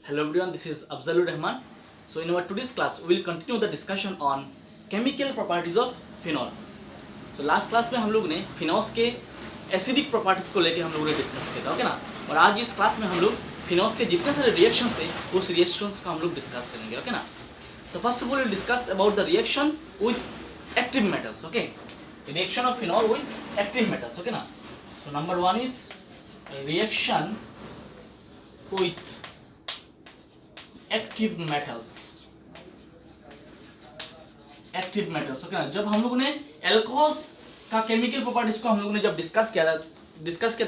Hello everyone, this is Afzalur Rahman. So in our today's class, we will continue the discussion on chemical properties of phenol. So last class में हम लोग ने phenols के acidic properties को लेके हम लोगों ने डिस्कस किया था, ओके ना। और आज इस क्लास में हम लोग फिनॉल्स के जितने सारे रिएक्शंस है उस रिएक्शंस को हम लोग डिस्कस करेंगे, ओके ना। So first of all will discuss about the reaction with active metals, okay. Reaction of phenol with active metals, okay ना। So number one is reaction with active metals, okay ना। जब हम लोगों ने alcohols का chemical properties को हम लोगों ने जब डिस्कस किया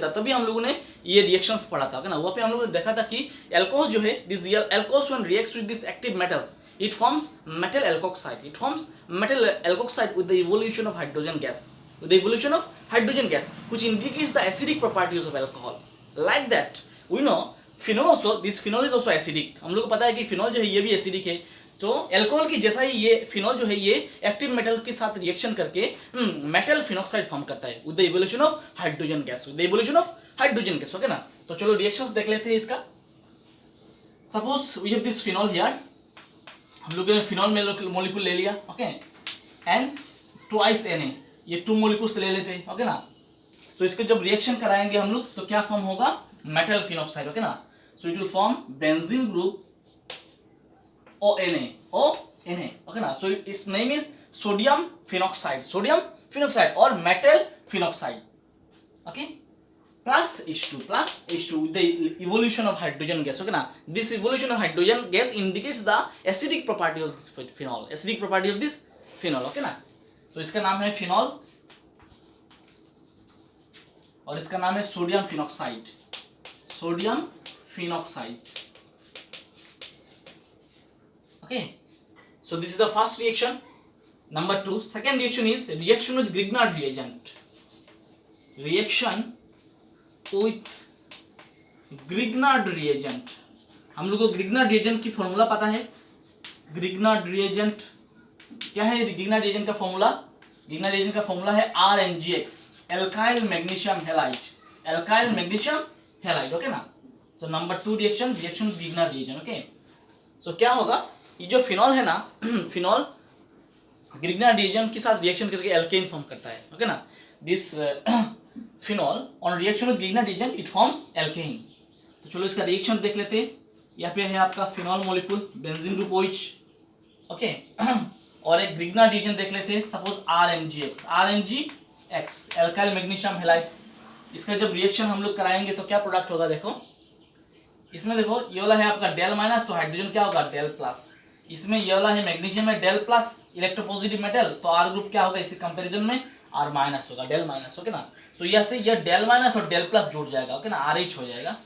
था तभी हम लोगों ने ये रिएक्शंस पढ़ा था, ओके ना। वहाँ पे हम लोगों ने देखा था कि एल्कोहल जो है, this alcohols when reacts with this active metals it forms metal alkoxide, with the evolution of hydrogen gas, which indicates the acidic properties of alcohol. Like that we know phenol also, this phenol is also acidic. हम लोग को पता है कि phenol जो है ये भी एसिडिक है। तो एल्कोहल की जैसा ही ये फिनॉल जो है ये एक्टिव मेटल के साथ रिएक्शन करके मेटल फिनॉक्साइड फॉर्म करता है with the evolution of hydrogen gas, okay ना। तो चलो रिएक्शंस देख लेते हैं इसका। Suppose we have this phenol here, हम लोग ने फिनॉल मॉलिक्यूल ले लिया, ओके, एंड ट्वाइस Na, ये 2 मॉलिक्यूल्स ले लेते हैं, ओके ना। तो इसको जब रिएक्शन कराएंगे हम लोग तो क्या फॉर्म होगा, मेटल फिनॉक्साइड, ओके ना। So it will form benzene group ONA, okay ना। So its name is sodium phenoxide or metal phenoxide, okay, plus H2 with the evolution of hydrogen gas, okay ना। This evolution of hydrogen gas indicates the acidic property of this phenol, okay ना। तो इसका नाम है phenol और इसका नाम है sodium phenoxide, okay. So this is the first reaction. Number 2, second reaction is reaction with Grignard reagent. हम लोग को ग्रिग्नार्ड रिएजेंट की फॉर्मूला पता है। ग्रिग्नार्ड रिएजेंट क्या है? ग्रिग्नार्ड रिएजेंट का फॉर्मूला है RNGX, alkyl magnesium halide, okay ना। So number 2 reaction Grignard reagent, okay. So क्या होगा, ये जो फिनॉल है ना, फिनॉल ग्रिग्नार्ड रिएजेंट के साथ रिएक्शन करके एल्केन फॉर्म करता है, ओके ना। This phenol on reaction with Grignard reagent it forms alkane. तो चलो इसका रिएक्शन देख लेते हैं। यहाँ पे है आपका phenol molecule benzene group OH, okay. और एक ग्रिग्नार्ड रिएजेंट देख लेते हैं, suppose RNGX, alkyl magnesium halide. इसका जब रिएक्शन हम लोग कराएंगे तो क्या प्रोडक्ट होगा, देखो इसमें, देखो ये वाला है आपका डेल माइनस, तो हाइड्रोजन क्या होगा, डेल प्लस। इसमें ये वाला है मैग्नीशियम है डेल प्लस, इलेक्ट्रोपॉजिटिव मेटल, तो आर ग्रुप क्या होगा इसके कंपैरिजन में, आर माइनस होगा, डेल माइनस, ओके ना। तो यहाँ से ये डेल माइनस और डेल प्लस जुड़ जाएगा, ओके ना, RH हो जाएगा,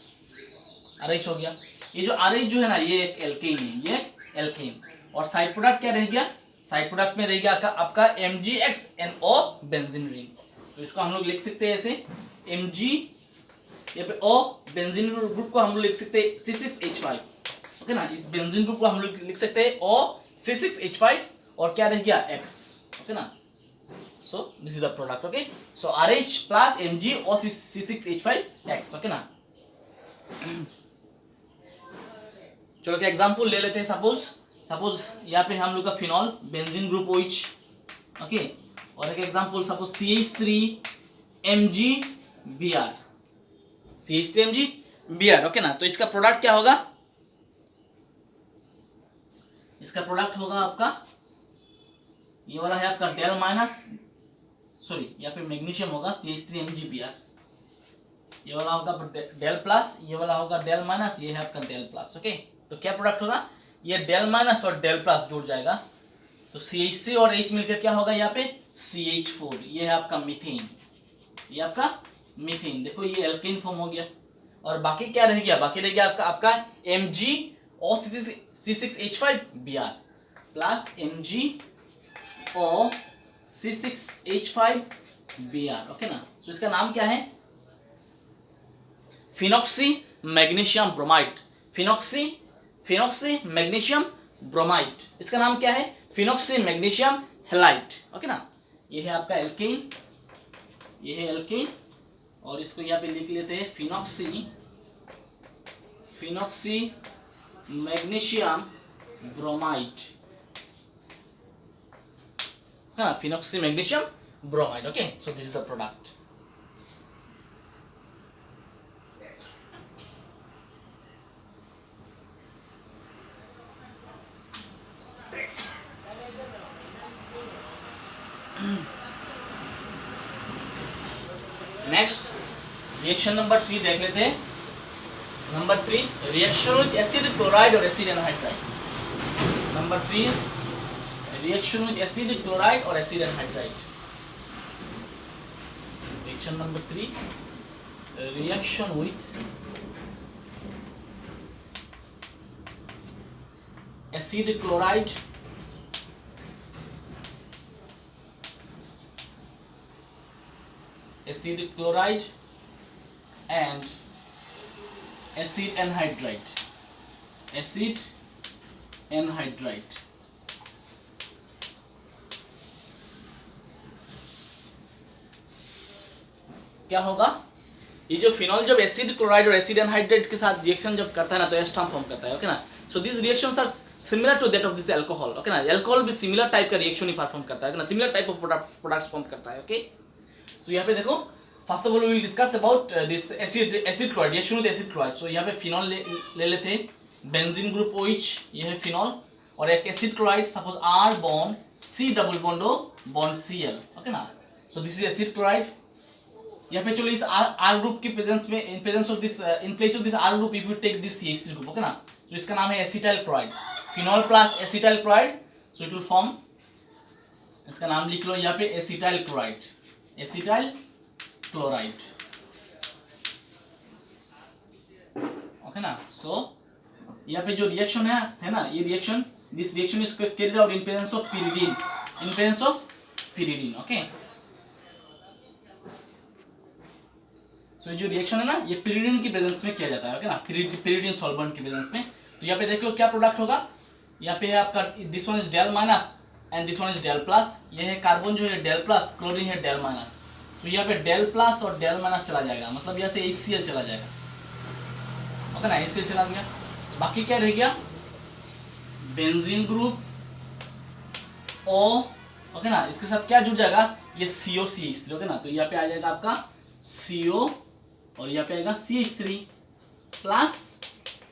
RH हो गया। ये जो RH जो है ना ये एक एल्केन है, ये एल्केन। और साइड प्रोडक्ट क्या रह गया, साइड प्रोडक्ट में रह गया आपका MgXNO बेंजीन रिंग। तो इसको हम लोग लिख सकते हैं ऐसे Mg, यहाँ पे O बेंजीन ग्रुप को हम लोग लिख सकते हैं C6H5, ओके ना। इस बेंजीन ग्रुप को हम लोग लिख सकते हैं O C6H5 और क्या रह गया X, ओके ना। So this is the product, okay. So RH plus Mg O C6H5X, okay ना। चलो क्या एग्जांपल ले लेते हैं। सपोज यहाँ पे हम लोग का phenol benzene group OH, okay. और एक एग्जांपल सपोज CH3MgBr, ओके ना। तो इसका प्रोडक्ट क्या होगा, इसका प्रोडक्ट होगा आपका ये वाला है आपका डेल माइनस, सॉरी यहाँ पे मैग्नीशियम होगा CH3MgBr, ये वाला होगा डेल प्लस, ये वाला होगा डेल माइनस, ये है आपका डेल प्लस, ओके। तो क्या प्रोडक्ट होगा, ये डेल माइनस और डेल प्लस जुड़ जाएगा, तो CH3 और H मिलकर क्या होगा यहाँ पे CH4, ये है आपका मीथेन, ये आपका मीथेन। देखो ये एल्केन फॉर्म हो गया। और बाकी क्या रह गया, बाकी रह गया आपका MgO C6H5Br plus MgO C6H5Br, okay ना। तो इसका नाम क्या है, फिनॉक्सी मैग्नीशियम ब्रोमाइड, इसका नाम क्या है, फिनॉक्सी मैग्नीशियम हैलाइड, ओके ना। ये है आपका एल्केन, ये है एल्केन और इसको यहाँ पे लिख लेते हैं फिनॉक्सी मैग्नीशियम ब्रोमाइड, हाँ, phenoxy magnesium bromide. Okay, so this is the product. Next reaction number 3 देख लेते हैं. Number 3, reaction with acid chloride और acid anhydride. Number 3 is reaction with acid chloride और acid anhydride. Reaction number 3, reaction with acid chloride and acid anhydride. क्या होगा, ये जो phenol जब एसिड क्लोराइड और एसिड एनहाइड्राइड के साथ रिएक्शन जब करता है ना, तो एस्टर फॉर्म करता है. ओके ना. So this reactions are similar to that of this alcohol. Okay ना. अल्कोहल भी सिमिलर टाइप का रिएक्शन ही परफॉर्म करता है ना, similar type of products form करता है. ओके, सो यहाँ पे देखो, first of all we will discuss about this acid chloride, reaction with acid chloride. So यहाँ पे फिनॉल ले लेते हैं, बेंजीन ग्रुप OH, ये है फिनॉल, और एक acid chloride, suppose R bond C double bond O bond Cl. Okay ना. So this is acid chloride. यहाँ पे चलो इस R ग्रुप की प्रेजेंस में, in presence of this, in place of this R group if you take this CH3 group. Okay ना. तो इसका नाम है acetyl chloride. Phenol plus acetyl chloride, so it will form, इसका नाम लिख लो यहाँ पे acetyl chloride. Acetyl chloride. Okay ना. सो यहाँ पे जो रिएक्शन है ना, ये reaction, this reaction is carried out in presence of pyridine, in presence of pyridine. Okay, so जो रिएक्शन है ना, ये pyridine की प्रेजेंस में किया जाता है. ओके ना, pyridine सॉल्वेंट की प्रेजेंस में. तो यहाँ पे देख लो क्या प्रोडक्ट होगा. यहाँ पे है आपका, this one is del minus and this one is del plus. ये है कार्बन जो है डेल प्लस, क्लोरीन है डेल माइनस. तो यहाँ पे डेल प्लस और डेल माइनस चला जाएगा, मतलब यहाँ से HCl चला जाएगा. ओके ना, HCl चला गया. बाकी क्या रह गया, बेंजीन ग्रुप O. ओके ना, इसके साथ क्या जुड़ जाएगा, ये COCH3. ओके ना. तो यहाँ पे आ जाएगा आपका CO और यहाँ पे आएगा CH3 प्लस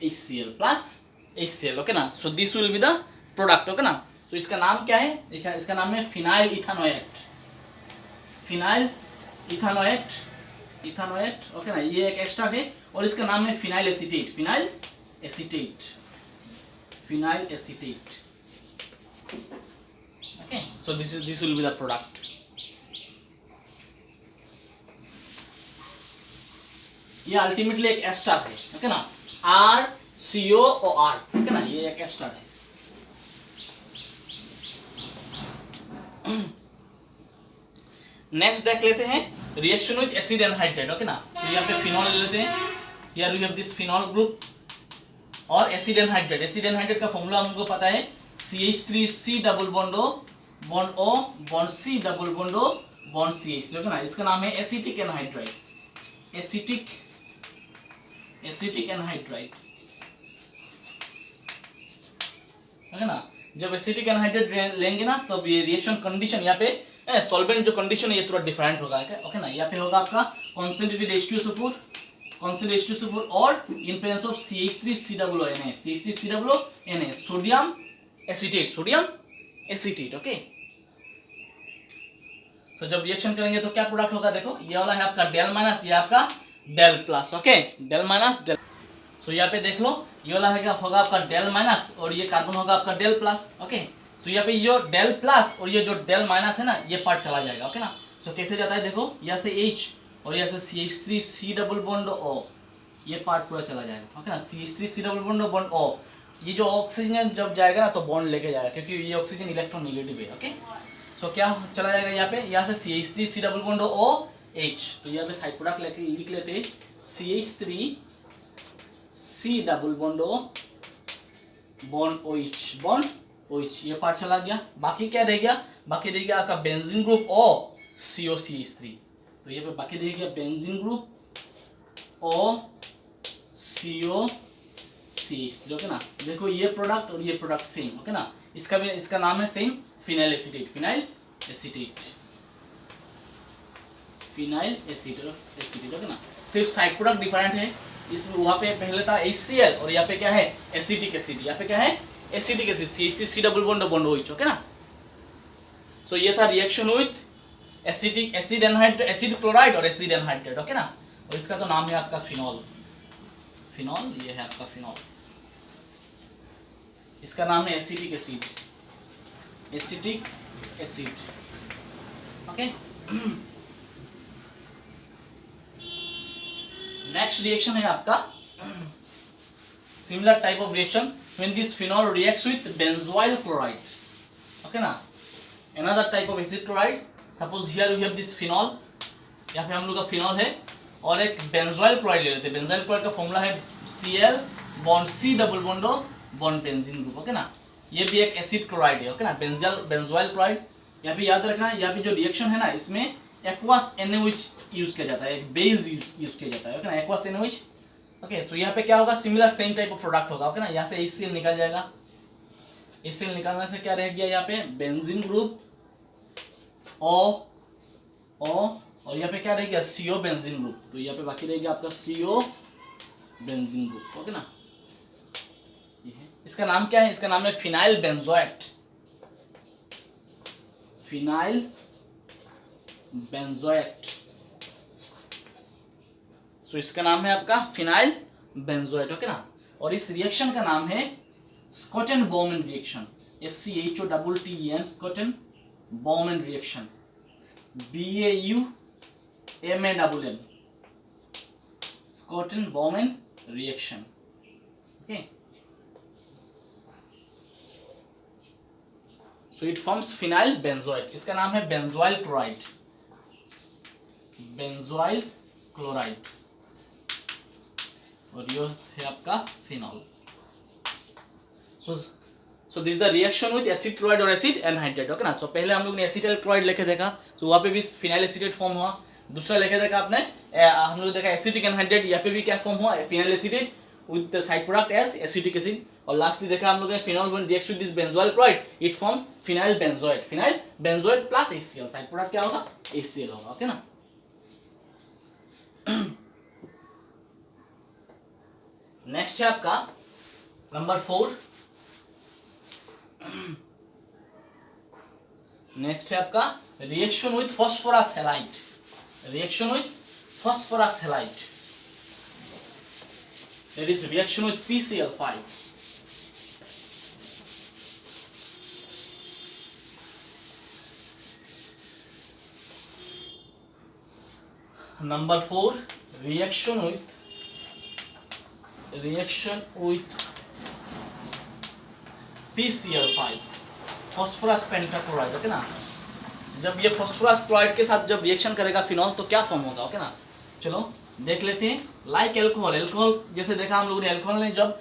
HCl. ओके ना. So this will be the product. Okay ना. तो इसका नाम क्या है, इसका नाम है फिनाइल इथानोएट. ओके ना, ये एक एक्स्ट्रा है, और इसका नाम है phenyl acetate. Okay, so this will be the product. ये अल्टीमेटली एक एस्टर है. ओके ना, RCOOR. ओके ना, ये एक एस्टर है. नेक्स्ट देख लेते हैं reaction with acid anhydride. Okay ना. तो यहाँ पे फिनॉल ले लेते हैं. Here we have this phenol group और एसिड एनहाइड्राइड. एसिड एनहाइड्राइड का फॉर्मूला हमको पता है, CH3C double bond O bond O bond C double bond O bond CH3. Okay ना. इसका नाम है acetic anhydride. Acetic anhydride. Okay ना. जब एसिटिक एनहाइड्राइड लेंगे ना, तब ये रिएक्शन कंडीशन, यहाँ पे सॉल्वेंट जो कंडीशन है ये थोड़ा डिफरेंट होगा. ओके ना. यहाँ पे होगा आपका कॉन्सेंट्रेटेड H2SO4 और in presence of CH3COONA, sodium acetate. Okay, so जब रिएक्शन करेंगे तो क्या प्रोडक्ट होगा, देखो ये वाला है आपका डेल माइनस, ये आपका del plus. Okay, del minus del. So यहाँ पे देख लो, ये वाला होगा आपका डेल माइनस और ये कार्बन होगा आपका डेल प्लस. ओके, सो यहाँ पे ये डेल प्लस और ये जो डेल माइनस है ना, ये पार्ट चला जाएगा. ओके ना. सो कैसे जाता है, देखो यहाँ से H और यहाँ से CH3C डबल बॉन्ड O, ये पार्ट पूरा चला जाएगा. ओके ना. CH3C डबल बॉन्ड O, ये जो ऑक्सीजन जब जाएगा ना, तो बॉन्ड लेके जाएगा, क्योंकि ये ऑक्सीजन इलेक्ट्रोनेगेटिव है. ओके, सो क्या चला जाएगा यहाँ पे, यहाँ से CH3C डबल बॉन्ड OH. तो यहाँ पे साइड प्रोडक्ट लिख लेते, CH3C double bond O bond OH, ये पार्ट चला गया. बाकी क्या रह गया, बाकी रह गया आपका बेंजीन ग्रुप O COCH3. तो ये पे बाकी रह गया benzene group O COCH3. CH3 okay ना। देखो ये प्रोडक्ट और ये प्रोडक्ट सेम ओके ना, इसका नाम है same phenyl acetate, phenyl acetate, phenyl acetate okay ना। सिर्फ साइड प्रोडक्ट डिफरेंट है, इसमें वहाँ पे पहले था HCl और यहाँ पे क्या है एसिटिक एसिड, यहाँ पे क्या है acetic acid CH3 C double bond OH okay ना। सो ये था reaction with acetic acid anhydride, acid chloride और एसिड एनहाइड्रेट ओके ना। और इसका तो नाम है आपका फिनॉल, फिनॉल ये है आपका फिनॉल, इसका नाम है acetic acid, acetic acid okay. Next reaction है आपका similar type of reaction when this phenol reacts with benzoyl chloride okay ना, another type of acid chloride. Suppose here we have this phenol, यहाँ पे हम लोग का फिनॉल है और एक बेंजोइल क्लोराइड ले लेते हैं। बेंजोइल क्लोराइड का फॉर्मूला है Cl bond C double bond bond benzene group okay ना। ये भी एक एसिड क्लोराइड है ओके ना, बेंजोइल क्लोराइड। यहाँ पे याद रखना, यहाँ पे जो रिएक्शन है ना इसमें एक्वस NaOH यूज किया जाता है, एक बेस यूज किया जाता है ओके ना, एक्वस NaOH ओके। तो यहाँ पे क्या होगा, similar same type of product होगा ओके ना। यहाँ से HCl निकल जाएगा, HCl निकालने से क्या रह गया यहाँ पे बेंजीन ग्रुप O और यहाँ पे क्या रह गया CO बेंजीन ग्रुप। तो यहाँ पे बाकी रह गया आपका CO बेंजीन ग्रुप ओके ना। इसका नाम क्या है, इसका नाम है फिनाइल बेंजोएट, फिनाइल बेंजोएट। सो इसका नाम है आपका फिनाइल बेंजोएट ओके ना। और इस रिएक्शन का नाम है Schotten Baumann reaction, SCHOTTEN, Schotten Baumann reaction, BAUMANN, Schotten Baumann reaction okay. So it forms phenyl benzoate, इसका नाम है बेंजोइल क्लोराइड, बेंजोइल क्लोराइड और ये है आपका phenol. So this the reaction with acid chloride और एसिड एनहाइड्रेट ओके ना। सो पहले हम लोग ने एसिटाइल क्लोराइड लेके देखा, तो वहाँ पे भी फिनाइल एसीटेट फॉर्म हुआ। दूसरा लेके देखा आपने, हम लोग देखा एसिटिक एनहाइड्रेट, यहाँ पे भी क्या फॉर्म हुआ phenyl acetate with the side product as acetic acid. और लास्टली देखा हम लोग ने phenol when reacts with this benzoyl chloride it forms phenyl benzoate, phenyl benzoate plus HCl, side product क्या होगा HCl होगा ओके ना। नेक्स्ट है आपका नंबर 4, नेक्स्ट है आपका reaction with phosphorus halide, reaction with phosphorus halide, that is reaction with PCl5। Number 4 reaction with PCl5, phosphorus pentachloride okay ना। जब ये फॉस्फोरस क्लोराइड के साथ जब रिएक्शन करेगा फिनॉल तो क्या फॉर्म होगा ओके ना। चलो देख लेते हैं। लाइक एल्कोहल, एल्कोहल जैसे देखा हम लोगों ने, एल्कोहल ने जब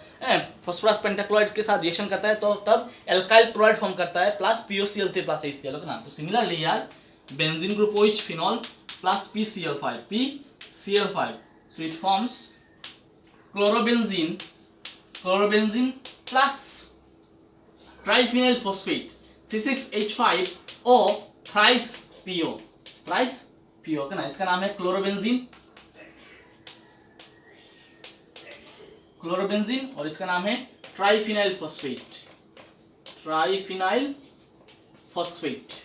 फॉस्फोरस पेंटाक्लोराइड के साथ रिएक्शन करता है तो तब एल्काइल क्लोराइड फॉर्म करता है plus POCl3 plus HCl okay ना। तो सिमिलरली यार benzene group OH phenol plus PCl5, so it forms chlorobenzene plus triphenyl phosphate C6H5O thrice PO okay ना। इसका नाम है क्लोरोबेंजीन और इसका नाम है triphenyl phosphate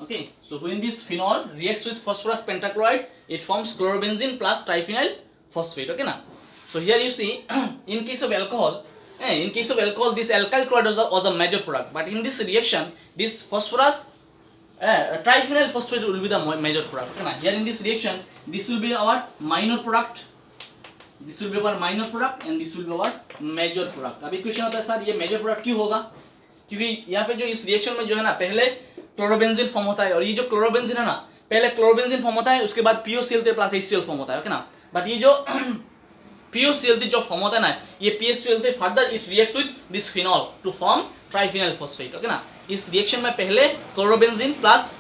okay. So when this phenol reacts with phosphorus pentachloride it forms chlorobenzene plus triphenyl phosphate okay na. So here you see in case of alcohol this alkyl chloride was the major product, but in this reaction this phosphorus triphenyl phosphate will be the major product okay na. Here in this reaction this will be our minor product, and this will be our major product. अभी question होता है sir ये major product क्यों होगा, क्योंकि यहाँ पे जो इस रिएक्शन में जो है ना पहले क्लोरोबेंजीन फॉर्म होता है और ये जो क्लोरोबेंजीन है ना पहले क्लोरोबेंजीन फॉर्म होता है उसके बाद POCl3 प्लस HCl फॉर्म होता है ओके ना। बट ये जो POCl3 जो फॉर्म होता है ना ये POCl3 further it reacts with this phenol to form triphenyl phosphate okay ना। इस रिएक्शन में पहले chlorobenzene plus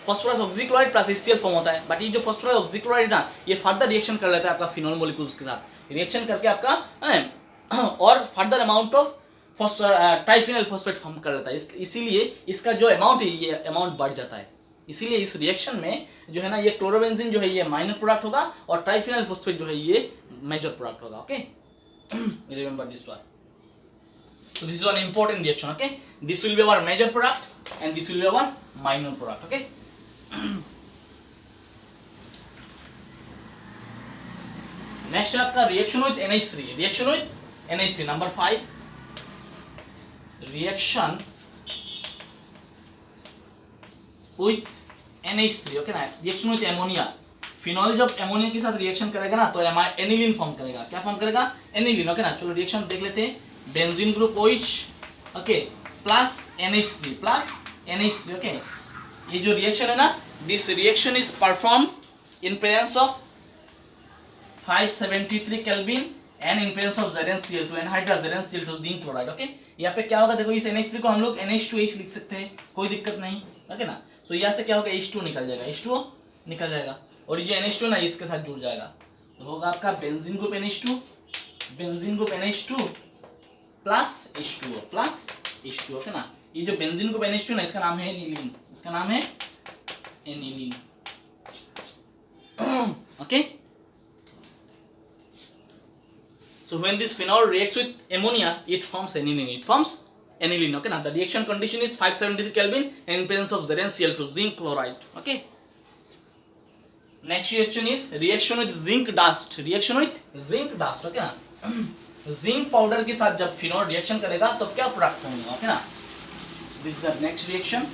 phosphorus oxychloride plus HCl form होता है, बट ये जो फॉस्फोरस ऑक्सीक्लोराइड ना ये फर्दर रिएक्शन कर लेता है आपका फिनॉल मॉलिक्यूल्स के साथ। रिएक्शन करके आपका और further amount of triphenyl phosphate form कर लेता है, इसीलिए इसका जो अमाउंट है ये अमाउंट बढ़ जाता है। इसीलिए इस रिएक्शन में जो है ना ये क्लोरोबेंजीन जो है ये माइनर प्रोडक्ट होगा और ट्राइफिनल फॉस्फेट जो है ये मेजर प्रोडक्ट होगा। Okay, remember this one. So this is one important reaction. Okay, this will be our major product and this will be our minor product. Okay. Next आपका reaction with NH3. Reaction with NH3 number 5. Reaction with NH3. Okay ना, reaction with ammonia. Phenol जब ammonia के साथ reaction करेगा ना तो aniline form करेगा। क्या फॉर्म करेगा? एनिलीन। ओके ना, चलो रिएक्शन देख लेते हैं। Benzene group OH okay plus NH3 plus NH3। Okay, ये जो रिएक्शन है ना, this reaction is perform in presence of 573 kelvin and in presence of ZnCl2 anhydrous ZnCl2 zinc chloride. Okay, यहाँ पे क्या होगा देखो, इस NH3 को हम लोग NH2H लिख सकते हैं, कोई दिक्कत नहीं। ओके ना, सो यहाँ से क्या होगा, H2 निकल जाएगा, H2O निकल जाएगा और ये जो NH2 ना इसके साथ जुड़ जाएगा तो होगा आपका benzene group NH2, benzene group NH2 plus H2O plus H2O। Okay ना, ये जो बेंजीन ग्रुप NH2 ना इसका नाम है एनिलीन, इसका नाम है aniline. Okay, so when this phenol reacts with ammonia it forms aniline, it forms aniline। okay na, the reaction condition is 573 Kelvin and in presence of ZnCl2 zinc chloride। okay, next reaction is reaction with zinc dust, reaction with zinc dust। okay ना, zinc powder के साथ जब phenol reaction करेगा तो क्या product बनेगा? Okay ना, this is the next reaction.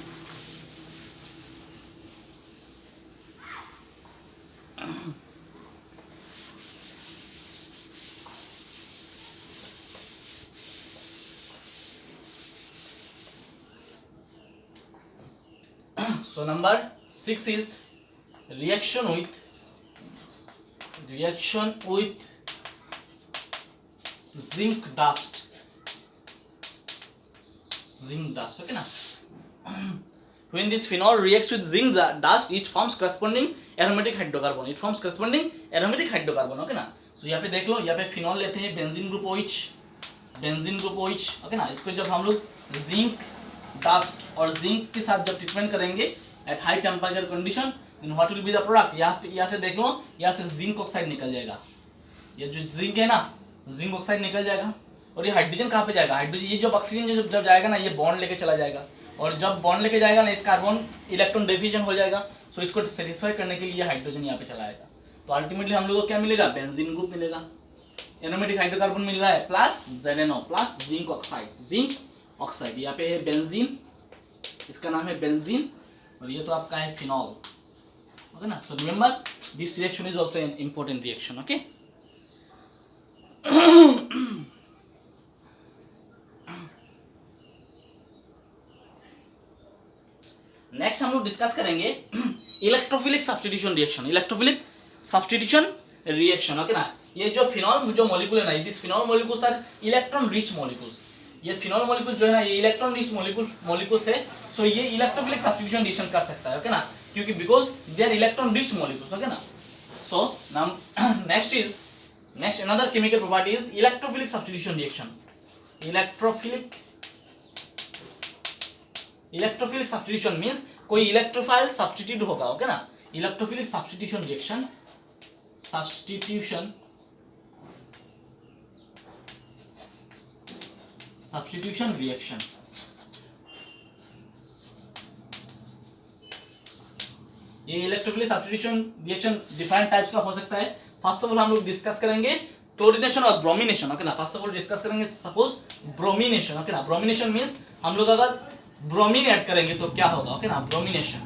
So number 6 is reaction with zinc dust, zinc dust। okay ना, when this phenol reacts with zinc dust it forms corresponding aromatic hydrocarbon, it forms corresponding aromatic hydrocarbon। okay ना, so यहाँ पे देख लो, यहाँ पे phenol लेते हैं benzene group OH, benzene group OH। Okay ना, इसको जब हम लोग जिंक डस्ट और जिंक के साथ जब ट्रीटमेंट करेंगे at high temperature condition then what will be the product? यहाँ से देख लो, यहाँ से जिंक ऑक्साइड निकल जाएगा, ये जो जिंक है ना जिंक ऑक्साइड निकल जाएगा और ये हाइड्रोजन कहाँ पे जाएगा? हाइड्रोजन, ये जो ऑक्सीजन जब जाएगा ना ये बॉन्ड लेके चला जाएगा और जब बॉन्ड लेके जाएगा ना इस कार्बन इलेक्ट्रॉन डिफ्यूजन हो जाएगा, सो इसको सेटिस्फाई करने के लिए हाइड्रोजन यहाँ पे चला आएगा। तो अल्टीमेटली हम लोग को क्या मिलेगा? बेंजीन ग्रुप मिलेगा, एरोमेटिक हाइड्रोकार्बन मिल रहा है plus ZnO plus zinc oxide, zinc oxide. यहाँ पे है बेंजीन, इसका नाम है बेंजीन और ये तो आपका है फिनॉल। ओके ना, so remember this reaction is also an important reaction. Okay, next हम लोग डिस्कस करेंगे electrophilic substitution reaction, electrophilic substitution reaction. Okay ना, ये जो फिनॉल जो मॉलिक्यूल है ना, this phenol molecules are electron rich molecules, ये फिनॉल मॉलिक्यूल जो है ना ये इलेक्ट्रॉन रिच मॉलिक्यूल्स है, सो ये इलेक्ट्रोफिलिक सब्स्टिट्यूशन रिएक्शन कर सकता है। ओके ना, क्योंकि because they are electron rich molecules. Okay ना, so now next another chemical property is electrophilic substitution reaction। Electrophilic substitution means कोई इलेक्ट्रोफाइल सब्स्टिट्यूट होगा। ओके ना, electrophilic substitution reaction, substitution reaction. ये electrophilic substitution reaction different types का हो सकता है। First of all हम लोग डिस्कस करेंगे क्लोरीनेशन और ब्रोमिनेशन। ओके ना, फर्स्ट ऑफ ऑल डिस्कस करेंगे सपोज ब्रोमिनेशन। ओके ना, ब्रोमिनेशन मींस हम लोग अगर ब्रोमीन ऐड करेंगे तो क्या होगा? ओके ना, ब्रोमिनेशन।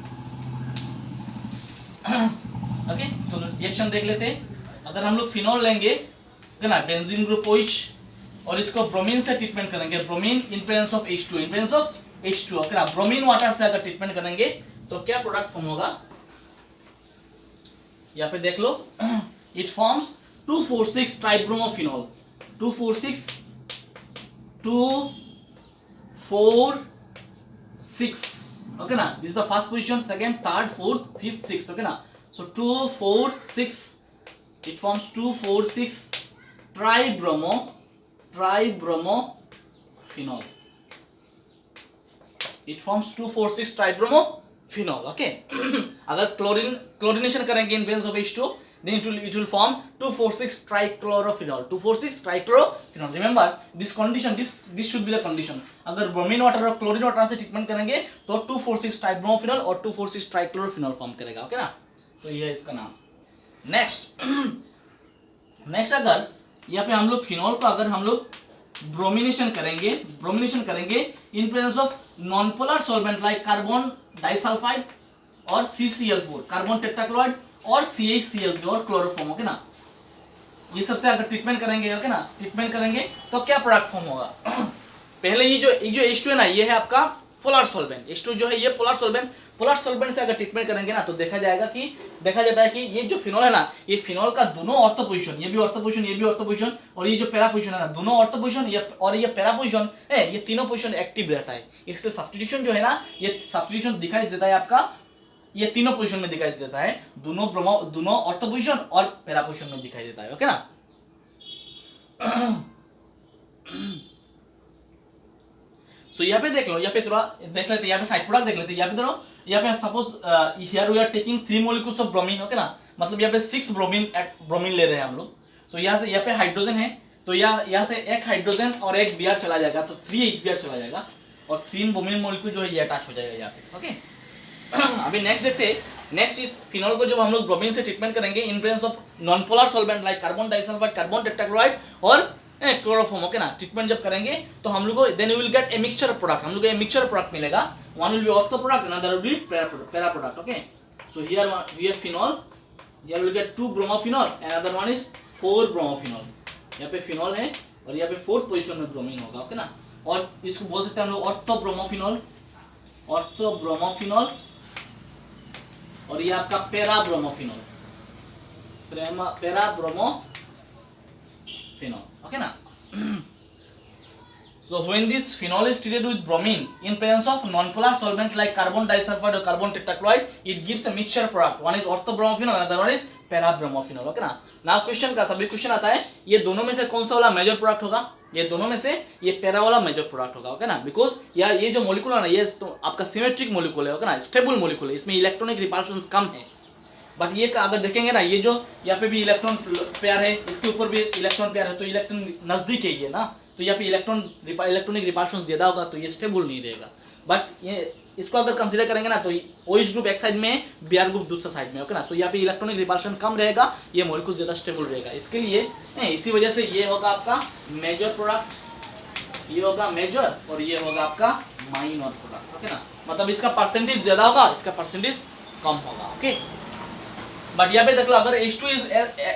ओके, तो रिएक्शन देख लेते हैं। अगर हम लोग फिनॉल लेंगे ओके ना, बेंजीन ग्रुप OH और इसको ब्रोमीन से ट्रीटमेंट करेंगे, bromine in presence of H2, in presence of H2। Okay ना, ब्रोमीन वाटर से अगर ट्रीटमेंट करेंगे तो क्या प्रोडक्ट फॉर्म होगा? यहाँ पे देख लो, इट फॉर्म्स 2,4,6 ट्राइब्रोमोफिनॉल, 2,4,6 ओके ना, this is the first position, second, third, fourth, fifth, sixth. Okay ना, सो 2,4,6 it forms 2,4,6 tribromophenol. It forms 2,4,6 tribromophenol. Okay. अगर क्लोरीनेशन करेंगे in presence of H2, then it will form 2,4,6 trichlorophenol. 2,4,6 trichlorophenol. Remember this condition, this should be the condition. अगर bromine water और chlorine water से treatment करेंगे तो 2,4,6 tribromophenol और 2,4,6 ट्राइक्लोरोफिनॉल form करेगा. Okay ना. तो ये है इसका नाम. नेक्स्ट अगर यहाँ पे हम लोग फिनॉल को अगर हम लोग ब्रोमिनेशन करेंगे in presence of non polar solvent like carbon disulphide और CCl4, कार्बन टेट्राक्लोराइड और CaCl3 और क्लोरोफॉर्म. ओके ना. ये सबसे अगर ट्रीटमेंट करेंगे, ओके ना, ट्रीटमेंट करेंगे तो क्या प्रोडक्ट फॉर्म होगा. पहले ये जो H2 है ना, ये है आपका पोलर सॉल्वेंट. H2 जो है ये पोलर सॉल्वेंट से अगर ट्रीटमेंट करेंगे ना तो देखा जाता है कि ये जो फिनॉल है ना, ये फिनॉल का दोनों ऑर्थो पोजीशन, ये भी ऑर्थो पोजीशन और ये जो पैरा पोजीशन है ना, दोनों ऑर्थो पोजीशन और ये पैरा पोजीशन है, ये तीनों पोजीशन एक्टिव रहता है. इसलिए सब्स्टिट्यूशन जो है ना, ये सब्स्टिट्यूशन दिखाई देता है आपका, ये तीनों पोजीशन में दिखाई देता है. दोनों ऑर्थो पोजीशन और पैरा पोजीशन में दिखाई देता है. ओके ना. सो यहाँ पे देख लो, यहाँ पे थोड़ा देख लेते हैं, यहाँ पे साइड प्रोडक्ट देख लेते हैं. यहाँ पे देखो, यहाँ पे suppose here we are taking 3 molecules of bromine. Okay ना. मतलब यहाँ पे 6 ब्रोमीन ले रहे हैं हम लोग. सो यहाँ से यहाँ पे हाइड्रोजन है तो यहाँ से एक हाइड्रोजन और एक Br चला जाएगा तो 3 HBr चला जाएगा और 3 ब्रोमीन मॉलिक्यूल जो है ये अटैच हो जाएगा यहाँ पे. ओके. अभी नेक्स्ट देखते हैं. नेक्स्ट इस फिनॉल को जब हम लोग ब्रोमीन से ट्रीटमेंट करेंगे in presence of non polar solvent like carbon disulphide, carbon tetrachloride और क्लोरोफॉर्म. ओके ना. ट्रीटमेंट जब करेंगे तो हम लोग को then we will get a mixture product. हम लोग को ए मिक्सचर प्रोडक्ट मिलेगा. One will be ortho product, another will be para product. Okay. So here phenol, here will get 2 bromophenol and other one is 4 bromophenol. यहाँ पे phenol है और यहाँ पे 4th पोजीशन में ब्रोमीन होगा. ओके ना. और इसको बोल सकते हैं हम लोग ऑर्थो ब्रोमोफिनॉल और ये आपका पैरा ब्रोमोफिनॉल. ओके ना. So when this phenol is treated with bromine in presence of non-polar solvent like carbon disulfide or carbon tetrachloride, it gives a mixture product. One is orthobromophene, another one is parabromophene. Okay ना. Now question का सभी question आता है, ये दोनों में से कौन सा वाला मेजर प्रोडक्ट होगा. ये दोनों में से ये पैरा वाला मेजर प्रोडक्ट होगा. ओके ना. बिकॉज ये जो मॉलिक्यूल है ना, ये तो आपका सिमेट्रिक मॉलिक्यूल है. ओके ना. स्टेबल मॉलिक्यूल है, इसमें इलेक्ट्रॉनिक रिपल्शन कम है. बट ये अगर देखेंगे ना, ये जो यहाँ पे भी इलेक्ट्रॉन पेयर है, इसके ऊपर भी इलेक्ट्रॉन पेयर है, तो इलेक्ट्रॉन नजदीक है ये ना, तो यहाँ पे इलेक्ट्रॉनिक रिपल्शन ज्यादा होगा तो ये स्टेबल नहीं रहेगा. बट ये इसको अगर कंसीडर करेंगे ना तो OH ग्रुप एक साइड में है, Br ग्रुप दूसरा साइड में. ओके ना. सो यहाँ पे इलेक्ट्रॉनिक रिपल्शन कम रहेगा, ये मॉलिक्यूल ज्यादा स्टेबल रहेगा. इसके लिए इसी वजह से ये होगा आपका मेजर प्रोडक्ट, ये होगा मेजर और ये होगा आपका माइनर प्रोडक्ट. ओके ना. मतलब इसका परसेंटेज ज्यादा होगा, इसका परसेंटेज कम होगा. ओके. बट यहाँ पे देख लो, अगर H2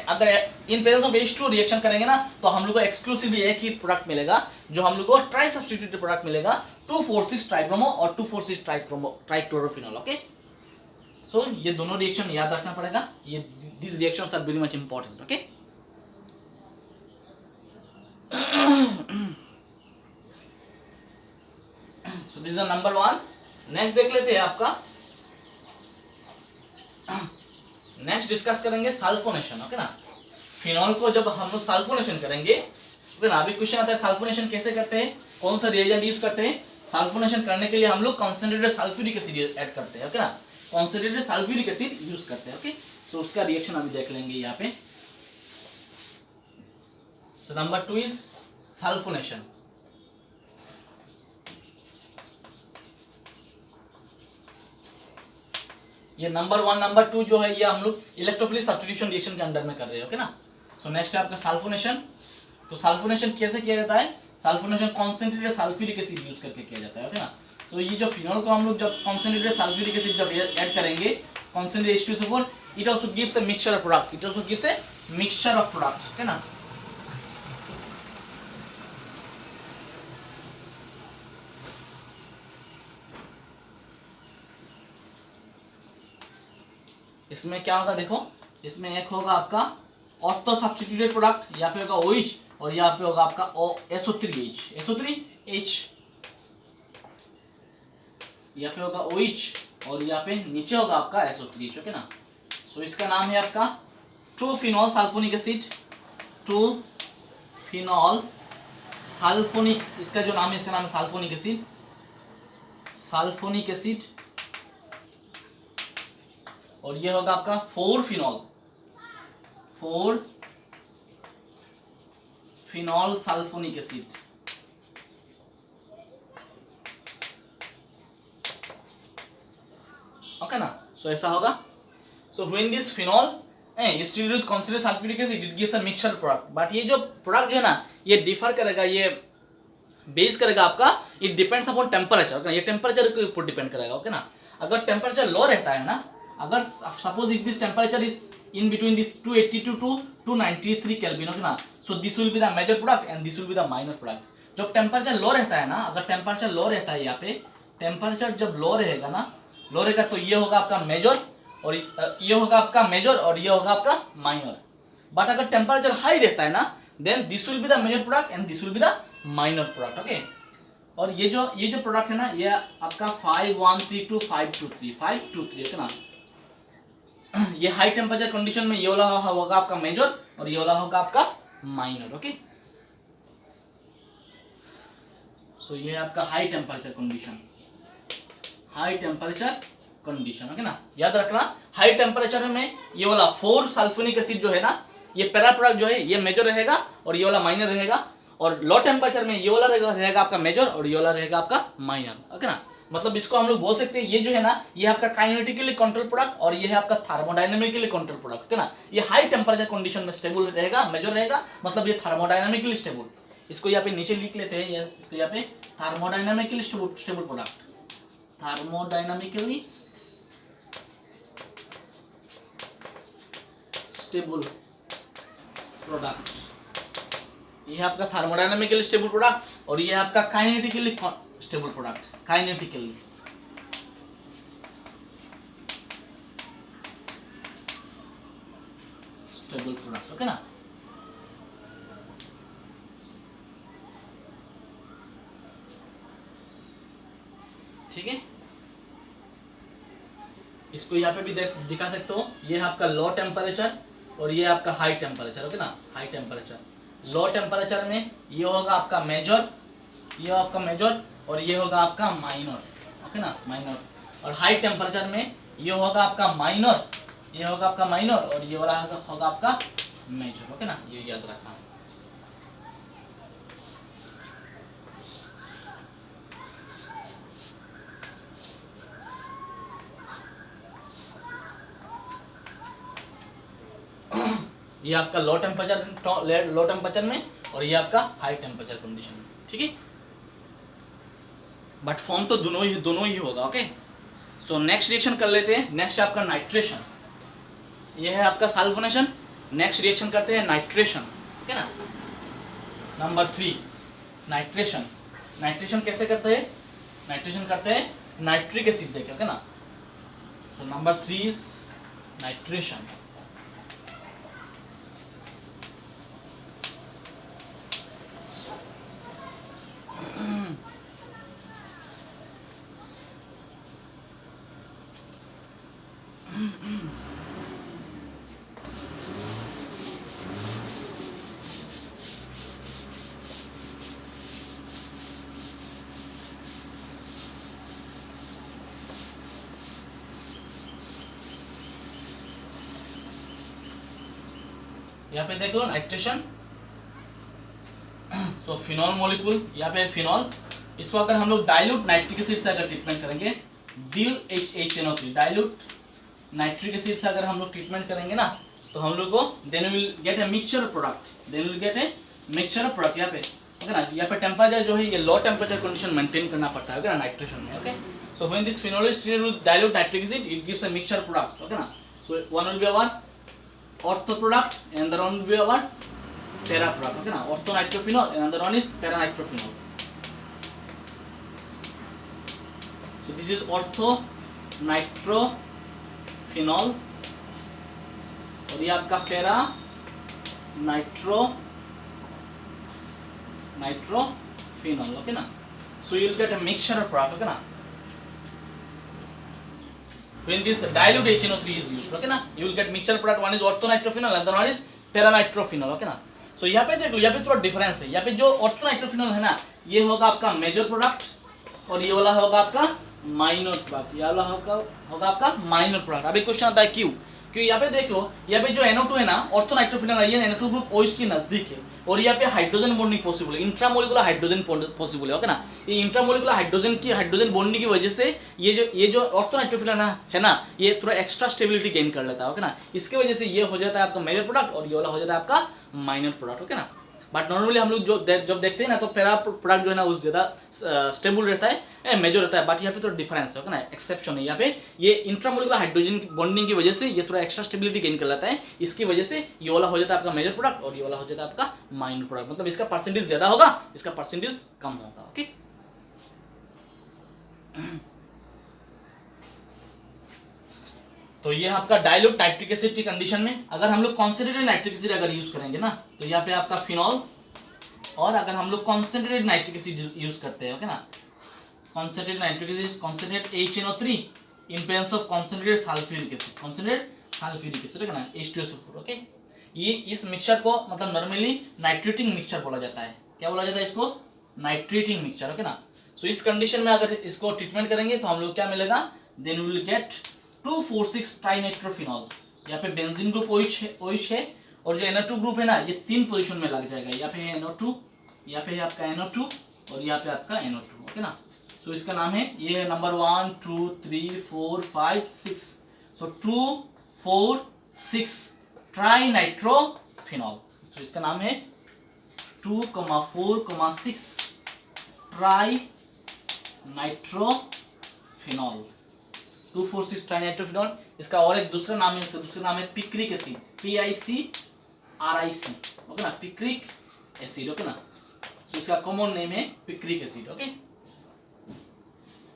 अगर इन प्रेजेंस ऑफ H2 रिएक्शन करेंगे ना तो हम लोग को एक्सक्लूसिवली एक ही प्रोडक्ट मिलेगा, जो हम लोग को ट्राई सब्स्टिट्यूटेड प्रोडक्ट मिलेगा 2,4,6 ट्राइब्रोमो और 2,4,6 ट्राइक्लोरोफिनॉल. ओके. सो ये दोनों रिएक्शन याद रखना पड़ेगा. ये this reactions are very much important. Okay. So this is the number 1. Next देख लेते हैं आपका, नेक्स्ट डिस्कस करेंगे सल्फोनेशन. ओके ना. फिनॉल को जब हम लोग सल्फोनेशन करेंगे, ओके ना, अभी क्वेश्चन आता है सल्फोनेशन कैसे करते हैं, कौन सा रिएजेंट यूज करते हैं. सल्फोनेशन करने के लिए हम लोग कंसंट्रेटेड सल्फ्यूरिक एसिड ऐड करते हैं. ओके ना. कंसंट्रेटेड सल्फ्यूरिक एसिड यूज करते हैं. ओके. सो उसका रिएक्शन अभी देख लेंगे यहाँ पे. सो नंबर 2 इज सल्फोनेशन. ये नंबर 1 नंबर 2 जो है ये हम लोग इलेक्ट्रोफिलिक सब्स्टिट्यूशन रिएक्शन के अंडर में कर रहे हैं. ओके ना. सो नेक्स्ट है आपका सल्फोनेशन. तो सल्फोनेशन कैसे किया जाता है. Sulphonation concentrated sulphuric acid use करके किया जाता है. ओके ना. सो ये जो फिनॉल को हम लोग जब कॉन्सेंट्रेटेड सल्फ्यूरिक एसिड जब ऐड करेंगे concentrated H2SO4, it also gives a mixture of product. Okay ना. इसमें क्या होगा देखो, इसमें एक होगा आपका ऑर्थो सब्स्टिट्यूटेड प्रोडक्ट, यहाँ पे होगा OH और यहाँ पे होगा आपका SO3H. यहाँ पे होगा OH और यहाँ पे नीचे होगा आपका SO3H. ओके ना. सो इसका नाम है आपका 2 phenol sulphonic acid, 2 phenol sulphonic, इसका जो नाम है इसका नाम है सल्फोनिक एसिड, सल्फोनिक एसिड। और ये होगा आपका 4 phenol, 4 phenol sulphonic acid. Okay ना, सो ऐसा होगा। सो when this phenol is treated with concentrated sulfuric acid, it gives a mixture product। But ये जो प्रोडक्ट जो है ना ये डिफर करेगा, ये बेस करेगा आपका, it depends upon temperature. Okay, ये टेम्परेचर के ऊपर डिपेंड करेगा। ओके ना, अगर टेम्परेचर लो रहता है ना, अगर suppose if this temperature is in between this 282 to 293 kelvin, okay ना, so this will be the major product and this will be the minor product. जब टेम्परेचर लो रहता है ना, अगर टेम्परेचर लो रहता है, यहाँ पे टेम्परेचर जब लो रहेगा ना, लो रहेगा तो ये होगा आपका मेजर और ये होगा आपका मेजर और ये होगा आपका माइनर। बट अगर टेम्परेचर हाई रहता है ना, then this will be the major product and this will be the minor product. Okay, और ये जो प्रोडक्ट है ना, ये आपका 5132 523 523 ओके ना, ये हाई टेम्परेचर कंडीशन में ये वाला होगा आपका मेजर और ये वाला होगा आपका माइनर। ओके, सो ये है आपका high temperature condition, high temperature condition. Okay ना, याद रखना हाई टेम्परेचर में ये वाला 4 सल्फोनिक एसिड जो है ना, ये पैरा प्रोडक्ट जो है ये मेजर रहेगा और ये वाला माइनर रहेगा। और लो टेम्परेचर में ये वाला रहेगा आपका मेजर और ये वाला रहेगा आपका माइनर। ओके ना, मतलब इसको हम लोग बोल सकते हैं ये जो है ना, ये आपका काइनेटिकली कंट्रोल प्रोडक्ट और ये है आपका थर्मोडायनामिकली कंट्रोल प्रोडक्ट। ओके ना, ये हाई टेम्परेचर कंडीशन में स्टेबल रहेगा, मेजर रहेगा, मतलब ये थर्मोडायनामिकली स्टेबल। इसको यहाँ पे नीचे लिख लेते हैं, इसको यहाँ पे thermodynamically stable product, thermodynamically stable product. ये है आपका थर्मोडायनामिकली स्टेबल प्रोडक्ट और ये है आपका kinetically stable product, kinetically. Stable product. Okay ना, ठीक है, इसको यहाँ पे भी दिखा सकते हो, ये है आपका लो टेम्परेचर और ये आपका हाई टेम्परेचर। ओके ना, हाई टेम्परेचर, लो टेम्परेचर में ये होगा आपका मेजर, ये आपका मेजर और ये होगा आपका माइनर। ओके ना, माइनर। और हाई टेम्परेचर में ये होगा आपका माइनर, ये होगा आपका माइनर और ये वाला होगा आपका मेजर। ओके ना, ये याद रखना। ये आपका लो टेम्परेचर में और ये आपका हाई टेम्परेचर कंडीशन में। ठीक है, बट फॉर्म तो दोनों ही होगा। ओके, सो नेक्स्ट रिएक्शन कर लेते हैं। नेक्स्ट आपका नाइट्रेशन, ये है आपका सल्फोनेशन। नेक्स्ट रिएक्शन करते हैं नाइट्रेशन। ओके ना, नंबर 3 नाइट्रेशन। नाइट्रेशन कैसे करते हैं? नाइट्रेशन करते हैं नाइट्रिक एसिड देके। ओके ना, सो नंबर 3 इज नाइट्रेशन। यहाँ पे देखो नाइट्रेशन, सो फिनॉल मॉलिक्यूल, यहाँ पे फिनॉल। इसको अगर हम लोग डाइल्यूट नाइट्रिक एसिड से अगर ट्रीटमेंट करेंगे, DiHNO3 डाइल्यूट नाइट्रिक एसिड से अगर हम लोग ट्रीटमेंट करेंगे ना, तो हम लोग को then will get a mixture product, then will get a mixture product. यहाँ पे ओके ना, यहाँ पे टेम्परेचर जो है ये लो टेम्परेचर कंडीशन मेंटेन करना पड़ता है। ओके ना, नाइट्रेशन में। Okay, so when this phenol is treated with dilute nitric acid, it gives a mixture product. Okay ना, so one will be our ortho product and another one will be our para product. Okay na, ortho nitrophenol and another one is para nitrophenol. So this is ortho nitrophenol और ये आपका para nitrophenol. Okay na, so you will get a mixture product. Okay na, when this dilute HNO3 is used, okay na, you will get mixture product. One is ortho nitrophenol and the one is para nitrophenol. Okay na, सो यहाँ पे देख लो, यहाँ पे थोड़ा difference है। यहाँ पे जो ऑर्थोनाइट्रोफिनॉल है ना, ये होगा आपका मेजर प्रोडक्ट और ये वाला होगा आपका माइनर प्रोडक्ट। ये वाला होगा आपका माइनर प्रोडक्ट। अभी क्वेश्चन आता है क्यों? क्योंकि यहाँ पे देख लो, यहाँ पे जो NO2 है ना, ऑर्थोनाइट्रोफिनॉल है, ये NO2 ग्रुप OH के नजदीक है और यहाँ पे हाइड्रोजन बॉन्डिंग पॉसिबल है, इंट्रामोलिकुलर हाइड्रोजन पॉसिबल है, ओके ना। ये इंट्रामोलिकुलर हाइड्रोजन बॉन्डिंग की वजह से ये जो ऑर्थोनाइट्रोफिनॉल है ना, ये थोड़ा एक्स्ट्रा स्टेबिलिटी गेन कर लेता है, ओके ना। इसकी वजह से ये हो जाता है आपका मेजर प्रोडक्ट और ये वाला हो जाता है आपका माइनर प्रोडक्ट, ओके ना। बट नॉर्मली हम लोग जब देखते हैं ना, तो पैरा प्रोडक्ट जो है ना वो ज़्यादा स्टेबल रहता है, मेजर रहता है। बट यहाँ पे थोड़ा डिफरेंस है, ओके ना, एक्सेप्शन है। यहाँ पे ये इंट्रामोलिकुलर हाइड्रोजन बॉन्डिंग की वजह से ये थोड़ा एक्स्ट्रा स्टेबिलिटी गेन कर लेता है, इसकी वजह से ये वाला हो जाता है आपका मेजर प्रोडक्ट और ये वाला हो जाता है आपका माइनर प्रोडक्ट। मतलब इसका परसेंटेज ज़्यादा होगा, इसका परसेंटेज कम होगा, ओके। तो ये आपका डाइल्यूट नाइट्रिक एसिड की कंडीशन में अगर हम लोग कॉन्सेंट्रेटेड नाइट्रिक एसिड अगर यूज करेंगे ना, तो यहाँ पे आपका फिनॉल, और अगर हम लोग कॉन्सेंट्रेटेड नाइट्रिक एसिड यूज करते हैं, ओके ना, concentrated nitric acid, concentrated HNO3 in presence of concentrated sulphuric acid, concentrated sulphuric acid, okay ना, H2SO4, ओके। ये इस मिक्सचर को मतलब नॉर्मली नाइट्रेटिंग मिक्सचर बोला जाता है। क्या बोला जाता है इसको? नाइट्रेटिंग मिक्सचर, ओके ना। सो इस कंडीशन में अगर इसको ट्रीटमेंट करेंगे तो हम लोग क्या मिलेगा? Then we will get 2,4,6 trinitrophenol. यहाँ पे बेंजीन ग्रुप OH है और जो NO2 ग्रुप है ना, ये 3 पोजीशन में लग जाएगा। यहाँ पे है NO2, यहाँ पे है आपका NO2 और यहाँ पे आपका NO2, ओके ना। सो इसका नाम है, ये है नंबर 1 2 3 4 5 6, सो 2 4 6 ट्राइनाइट्रोफिनॉल। तो इसका नाम है 2,4,6 ट्राइनाइट्रोफिनॉल, 2,4,6 ट्राइनाइट्रोफिनॉल। इसका और एक दूसरा नाम है, दूसरा नाम है पिक्रिक एसिड, PICRIC, ओके ना, पिक्रिक एसिड, ओके ना। सो इसका कॉमन नेम है picric acid, okay.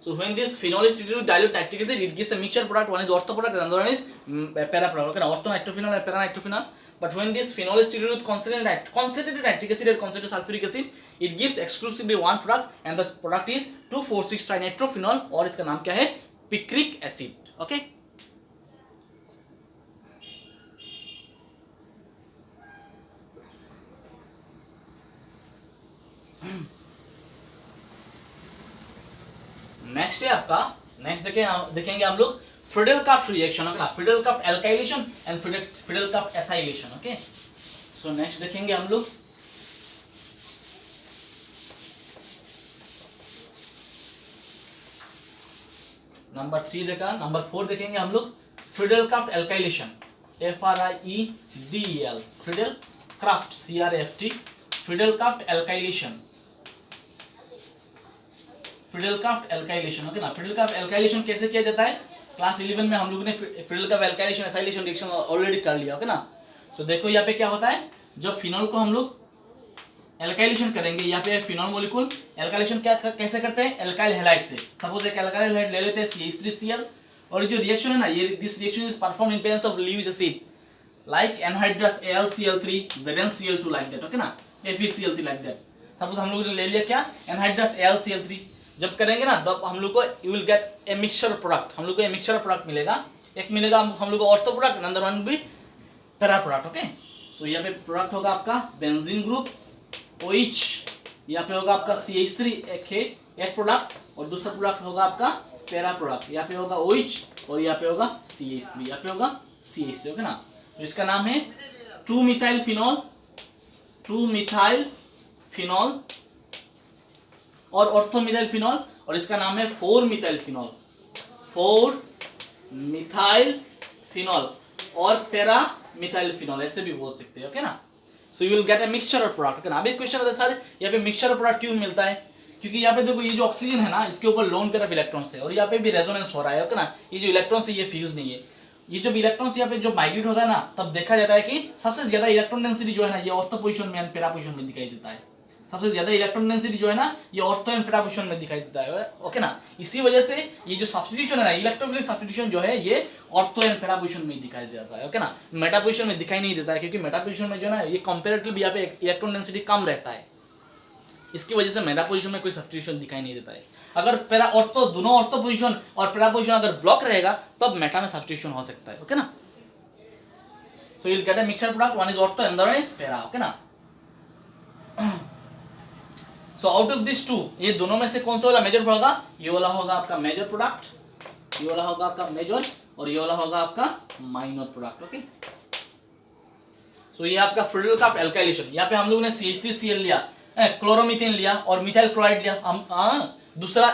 So when this phenol is treated with dilute nitric acid, it gives a mixture product. One is ortho product and another one is para product. Okay, orthonitrophenol and paranitrophenol. But when this phenol is treated with concentrated nitric acid or concentrated sulfuric acid, it gives exclusively one product, and the product is 2,4,6 trinitrophenol, और इसका नाम क्या है? Picric acid, okay. Next है आपका, next देखेंगे हम लोग फ्रीडल-क्राफ्ट रिएक्शन, ओके ना, Friedel-Crafts alkylation and Friedel-Crafts acylation, okay. So next देखेंगे हम लोग नंबर 3 देखा, नंबर 4 देखेंगे हम लोग Friedel-Crafts alkylation, FRIEDEL, Friedel-Crafts CRAFT, Friedel-Crafts alkylation, Friedel-Crafts alkylation, okay ना। फ्रीडल-क्राफ्ट एल्काइलेशन कैसे किया जाता है? क्लास 11 में हम लोगों ने Friedel-Crafts alkylation acylation reaction already कर लिया, ओके ना। सो देखो यहाँ पे क्या होता है, जब फिनॉल को हम लोग एल्काइलेशन करेंगे, यहाँ पे फिनॉल मॉलिक्यूल एल्काइलेशन कैसे करते हैं? एल्काइल हैलाइड से। सपोज एक एल्काइल हैलाइड ले लेते हैं CH3Cl, और जो रिएक्शन है ना, ये this reaction is perform in presence of Lewis acid like anhydrous AlCl3 ZnCl2 like that, okay ना, FeCl3 लाइक दैट। सपोज हम लोग ने ले लिया क्या? Anhydrous AlCl3। जब करेंगे ना, तब हम लोग को you will get a mixture product, हम लोग को ए मिक्सचर प्रोडक्ट मिलेगा। एक मिलेगा हम लोग को ऑर्थो प्रोडक्ट, नंबर 1 भी पैरा प्रोडक्ट, ओके। सो यहाँ पे प्रोडक्ट होगा आपका बेंजीन ग्रुप OH, यहाँ पे होगा आपका CH3 एक प्रोडक्ट, और दूसरा प्रोडक्ट होगा आपका पैरा प्रोडक्ट। यहाँ पे होगा OH और यहाँ पे होगा CH3, यहाँ पे होगा CH3, ओके ना। तो इसका नाम है 2-मिथाइल फिनॉल और ऑर्थोमिथाइल फिनॉल, और इसका नाम है 4-मिथाइल फिनॉल और पैरामिथाइल फिनॉल, ऐसे भी बोल सकते हैं, ओके ना। So you will get a mixture of product, okay ना। अभी क्वेश्चन आता है सर यहाँ पे मिक्सचर ऑफ प्रोडक्ट क्यों मिलता है? क्योंकि यहाँ पे देखो, ये जो ऑक्सीजन है ना, इसके ऊपर लोन पेयर ऑफ इलेक्ट्रॉन्स है और यहाँ पे भी रेजोनेंस हो रहा है, ओके ना। ये जो इलेक्ट्रॉन्स है ये फ्यूज नहीं है। ये जब इलेक्ट्रॉन्स यहाँ पे जो माइग्रेट होता है ना, तब देखा जाता है कि सबसे ज्यादा इलेक्ट्रॉन डेंसिटी जो है ना, ये ऑर्थो पोजीशन में एंड पैरा पोजीशन में दिखाई देता है। सबसे ज्यादा इलेक्ट्रॉन डेंसिटी जो है ना, ये ऑर्थो एंड पैरा पोजीशन में दिखाई देता है, ओके ना। इसी वजह से ये जो सब्स्टिट्यूशन है ना, इलेक्ट्रोफिलिक सब्स्टिट्यूशन जो है, ये ऑर्थो एंड पैरा पोजीशन में दिखाई देता है, ओके ना। मेटा पोजीशन में दिखाई नहीं देता है, क्योंकि मेटा पोजीशन में जो है ना, ये कंपैरेटिवली यहाँ पे इलेक्ट्रॉन डेंसिटी कम रहता है, इसकी वजह से मेटा पोजीशन में कोई सब्स्टिट्यूशन दिखाई नहीं देता है। अगर पैरा ऑर्थो, दोनों ऑर्थो पोजीशन और पैरा पोजीशन अगर ब्लॉक रहेगा, तब मेटा में सब्स्टिट्यूशन हो सकता है, ओके ना। So you will get a mixture product, one is ortho and other is para, okay ना। So out of this two, ये दोनों में से कौन सा वाला मेजर होगा? ये वाला होगा आपका मेजर प्रोडक्ट, ये वाला होगा आपका मेजर, और ये वाला होगा आपका माइनर प्रोडक्ट। ओके, सो ये आपका फ्रीडल-क्राफ्ट एल्काइलेशन। यहाँ पे हम लोगों ने CH3Cl लिया, क्लोरोमीथेन लिया और मिथाइल क्लोराइड लिया। हम दूसरा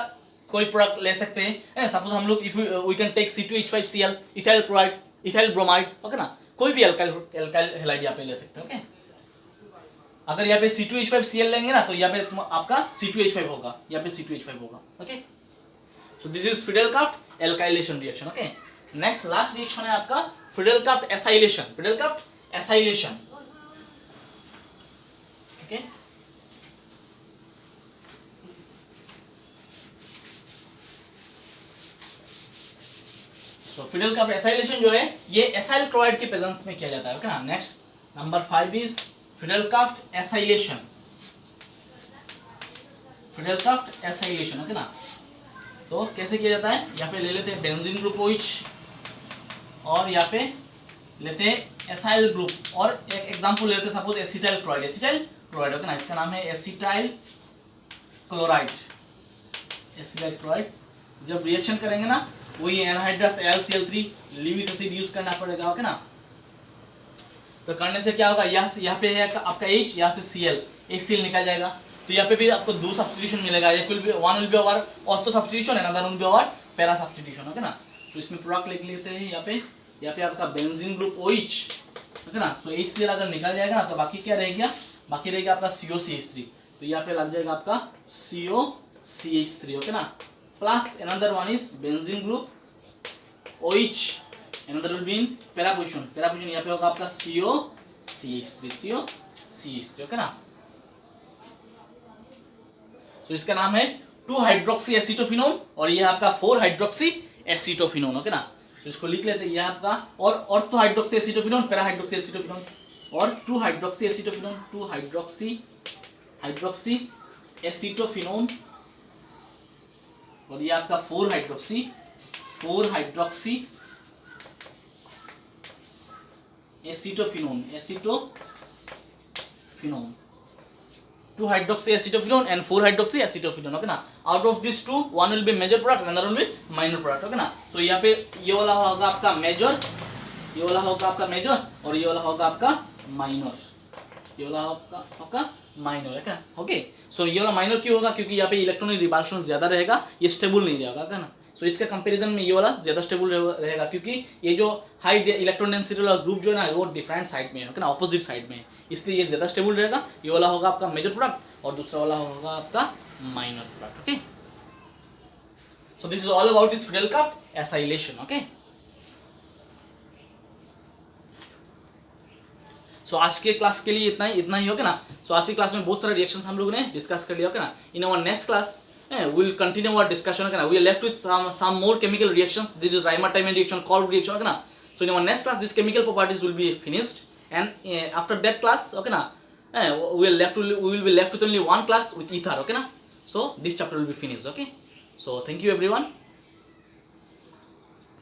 कोई प्रोडक्ट ले सकते हैं। सपोज हम लोग if we can take C2H5Cl, ethyl chloride, ethyl bromide, okay ना, कोई भी एल्काइल हैलाइड यहाँ पे ले सकते हैं। ओके, अगर यहाँ पे C2H5Cl लेंगे ना तो यहाँ पे आपका C2H5 होगा, यहाँ पे C2H5 होगा। Okay, so this is Friedel-Crafts alkylation reaction. Okay, next last reaction है आपका Friedel-Crafts acylation. Friedel-Crafts acylation, okay, तो फ्रीडल-क्राफ्ट एसाइलेशन जो है ये एसाइल क्लोराइड के प्रेजेंस में किया जाता है। ओके ना, next number 5 is Friedel-Crafts acylation. Friedel-Crafts acylation, okay ना, तो कैसे किया जाता है? यहाँ पे ले लेते हैं बेंजीन ग्रुप OH और यहाँ पे लेते हैं एसाइल ग्रुप, और एक एग्जांपल लेते हैं suppose acetyl chloride. Acetyl chloride, okay ना, इसका नाम है एसिटाइल क्लोराइड। एसिटाइल क्लोराइड जब रिएक्शन करेंगे ना, वही anhydrous AlCl3 Lewis acid use करना पड़ेगा। ओके ना, तो करने से क्या होगा? यहाँ पे है आपका H, यहाँ से Cl, एक Cl निकल जाएगा, तो यहाँ पे भी आपको दो सब्स्टिट्यूशन मिलेगा। One will B over ortho substitution and other will be over para substitution. Okay ना, तो इसमें प्रोडक्ट लिख लेते हैं। यहाँ पे आपका बेंजीन ग्रुप OH, ओके ना, तो HCl अगर निकल जाएगा ना तो बाकी क्या रहेगा? बाकी रहेगा आपका COCH3, तो यहाँ पे लग जाएगा आपका COCH3। ओके ना, plus another one is benzene group OH, another will be in para position. Para position यहाँ पे होगा आपका COCH3। ओके ना, तो इसका नाम है 2 हाइड्रोक्सी एसिटोफिनोन और ये आपका 4 हाइड्रोक्सी एसिटोफिनोन। ओके ना, तो इसको लिख लेते हैं। ये आपका और ortho hydroxy acetophenone, para hydroxy acetophenone और 2 हाइड्रोक्सी एसिटोफिनोन, 2 हाइड्रोक्सी एसिटोफिनोन, और ये आपका 4 hydroxy acetophenone. 2 hydroxy acetophenone and 4 hydroxy acetophenone। Okay ना, out of this two one will be major product, another will be minor product. Okay ना, तो यहाँ पे ये वाला होगा आपका मेजर, ये वाला होगा आपका मेजर, और ये वाला होगा आपका माइनर, ये वाला होगा आपका माइनर है क्या? ओके, सो ये वाला माइनर क्यों होगा? क्योंकि यहाँ पे इलेक्ट्रॉनिक रिपल्शन ज्यादा रहेगा, ये स्टेबल नहीं रहेगा। क्या ना, सो इसके कंपैरिजन में ये वाला ज्यादा स्टेबल रहेगा, क्योंकि ये जो हाई इलेक्ट्रॉन डेंसिटी वाला ग्रुप जो है ना वो डिफरेंट साइड में है, ओके ना, ऑपोजिट साइड में है, इसलिए ये ज्यादा स्टेबल रहेगा। ये वाला होगा आपका मेजर प्रोडक्ट और दूसरा वाला होगा आपका minor product. Okay, so this is all about this Friedel Craft acylation. Okay, so आज के क्लास के लिए इतना ही। ओके ना, सो आज की क्लास में बहुत सारे रिएक्शंस हम लोगों ने डिस्कस कर लिया। ओके ना, in our next class we will continue our discussion. Okay, we are left with some more chemical reactions. This is Reimer-Tiemann reaction, Kolb reaction. Okay, so in our next class, these chemical properties will be finished, and after that class, okay, we will be left with only one class with ether. Okay, so this chapter will be finished. Okay, so thank you everyone.